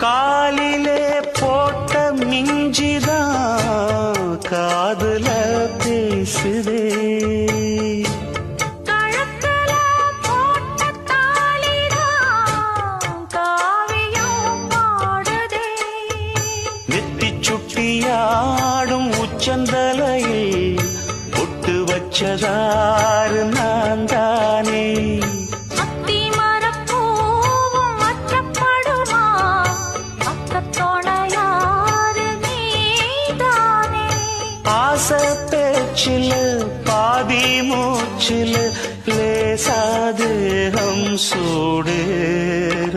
காலிலே போட்ட மிஞ்சிதான் காதுல பேசுதே. கழுத்துல போட்ட தாலிதான் காவியம் பாடுதே. நெத்தி சுட்டியாடும் உச்சந்தலையில் பொட்டு வச்சதாறு நான் தானே. ஆசை பேச்சில் பாதி மூச்சில் லேசாதேகம் சூடேற